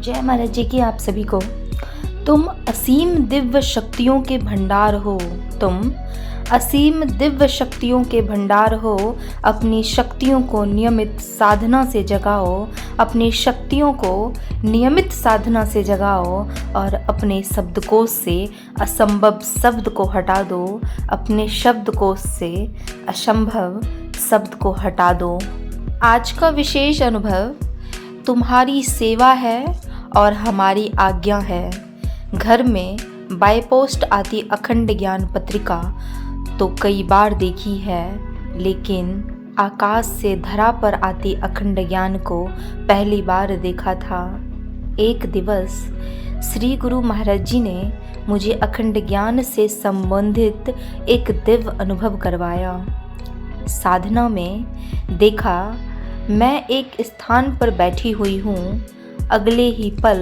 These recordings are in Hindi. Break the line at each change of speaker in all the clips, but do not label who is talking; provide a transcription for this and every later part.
जय महाराज जी की आप सभी को। तुम असीम दिव्य शक्तियों के भंडार हो। तुम असीम दिव्य शक्तियों के भंडार हो। अपनी शक्तियों को नियमित साधना से जगाओ। अपनी शक्तियों को नियमित साधना से जगाओ और अपने शब्दकोश से असंभव शब्द को हटा दो। अपने शब्दकोश से असंभव शब्द को हटा दो। आज का विशेष अनुभव तुम्हारी सेवा है और हमारी आज्ञा है। घर में बाय पोस्ट आती अखंड ज्ञान पत्रिका तो कई बार देखी है, लेकिन आकाश से धरा पर आती अखंड ज्ञान को पहली बार देखा था। एक दिवस श्री गुरु महाराज जी ने मुझे अखंड ज्ञान से संबंधित एक दिव्य अनुभव करवाया। साधना में देखा मैं एक स्थान पर बैठी हुई हूँ, अगले ही पल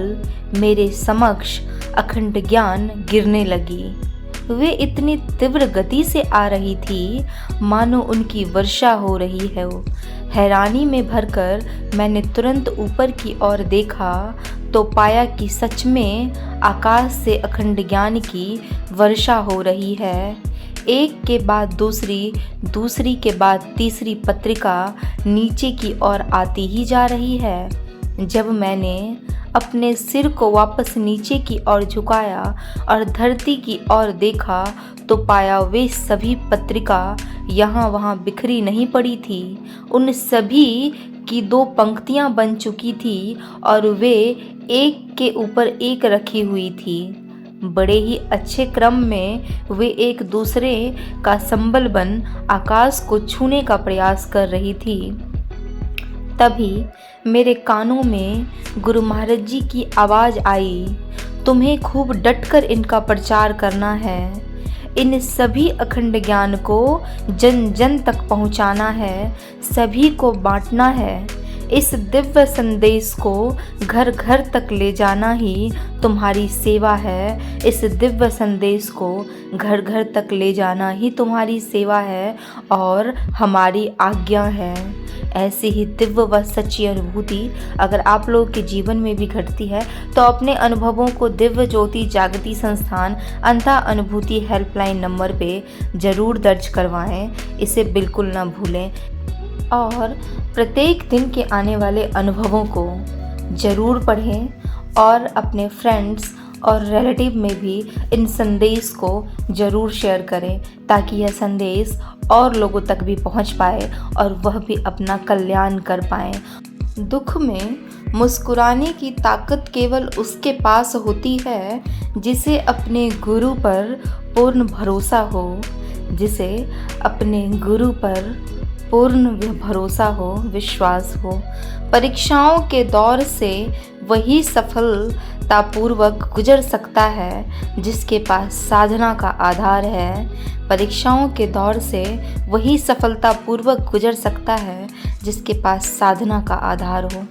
मेरे समक्ष अखंड ज्ञान गिरने लगी। वे इतनी तीव्र गति से आ रही थी मानो उनकी वर्षा हो रही है। हैरानी में भरकर मैंने तुरंत ऊपर की ओर देखा तो पाया कि सच में आकाश से अखंड ज्ञान की वर्षा हो रही है। एक के बाद दूसरी, दूसरी के बाद तीसरी पत्रिका नीचे की ओर आती ही जा रही है। जब मैंने अपने सिर को वापस नीचे की ओर झुकाया और धरती की ओर देखा तो पाया वे सभी पत्रिका यहाँ वहाँ बिखरी नहीं पड़ी थी। उन सभी की दो पंक्तियाँ बन चुकी थी और वे एक के ऊपर एक रखी हुई थी। बड़े ही अच्छे क्रम में वे एक दूसरे का संबल बन आकाश को छूने का प्रयास कर रही थी। तभी मेरे कानों में गुरु महाराज जी की आवाज़ आई, तुम्हें खूब डटकर इनका प्रचार करना है। इन सभी अखंड ज्ञान को जन जन तक पहुंचाना है, सभी को बांटना है। इस दिव्य संदेश को घर घर तक ले जाना ही तुम्हारी सेवा है। इस दिव्य संदेश को घर घर तक ले जाना ही तुम्हारी सेवा है और हमारी आज्ञा है। ऐसी ही दिव्य व सच्ची अनुभूति अगर आप लोगों के जीवन में भी घटती है तो अपने अनुभवों को दिव्य ज्योति जागृति संस्थान अंधा अनुभूति हेल्पलाइन नंबर पे ज़रूर दर्ज करवाएं। इसे बिल्कुल ना भूलें और प्रत्येक दिन के आने वाले अनुभवों को ज़रूर पढ़ें और अपने फ्रेंड्स और रिलेटिव में भी इन संदेश को ज़रूर शेयर करें ताकि यह संदेश और लोगों तक भी पहुंच पाए और वह भी अपना कल्याण कर पाएँ। दुख में मुस्कुराने की ताकत केवल उसके पास होती है जिसे अपने गुरु पर पूर्ण भरोसा हो, जिसे अपने गुरु पर पूर्ण भरोसा हो, विश्वास हो। परीक्षाओं के दौर से वही सफलतापूर्वक गुजर सकता है जिसके पास साधना का आधार है। परीक्षाओं के दौर से वही सफलतापूर्वक गुजर सकता है जिसके पास साधना का आधार हो।